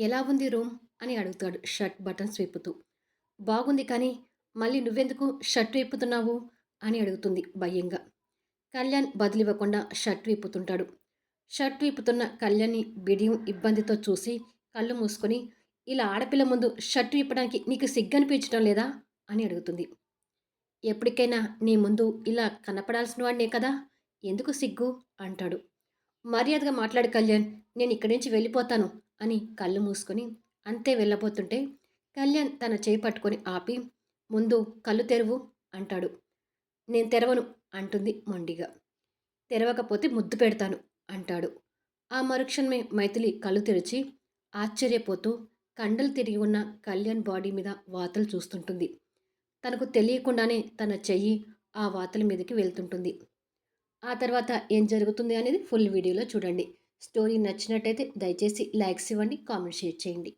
ఎలా ఉంది రూమ్ అని అడుగుతాడు షర్ట్ బటన్స్ విప్పుతూ. బాగుంది కానీ మళ్ళీ నువ్వెందుకు షర్ట్ విప్పుతున్నావు అని అడుగుతుంది భయంగా. కళ్యాణ్ బదులివ్వకుండా షర్ట్ విప్పుతుంటాడు. షర్ట్ విప్పుతున్న కళ్యాణ్ని బిడియం ఇబ్బందితో చూసి కళ్ళు మూసుకొని, ఇలా ఆడపిల్ల ముందు షర్ట్ విప్పడానికి నీకు సిగ్గనిపించడం లేదా అని అడుగుతుంది. ఎప్పటికైనా నీ ముందు ఇలా కనపడాల్సిన వాడినే కదా, ఎందుకు సిగ్గు అంటాడు. మర్యాదగా మాట్లాడు కళ్యాణ్, నేను ఇక్కడి నుంచి వెళ్ళిపోతాను అని కళ్ళు మూసుకొని అంతే వెళ్ళబోతుంటే కళ్యాణ్ తన చేయి పట్టుకొని ఆపి, ముందు కళ్ళు తెరువు అంటాడు. నేను తెరవను అంటుంది మొండిగా. తెరవకపోతే ముద్దు పెడతాను అంటాడు. ఆ మరుక్షణమే మైథిలి కళ్ళు తెరిచి ఆశ్చర్యపోతూ కండలు తిరిగి ఉన్న కళ్యాణ్ బాడీ మీద వాతలు చూస్తుంటుంది. తనకు తెలియకుండానే తన చెయ్యి ఆ వాతల మీదకి వెళ్తుంటుంది. ఆ తర్వాత ఏం జరుగుతుంది అనేది ఫుల్ వీడియోలో చూడండి. స్టోరీ నచ్చినట్టయితే దయచేసి లైక్స్ ఇవ్వండి, కామెంట్ షేర్ చేయండి.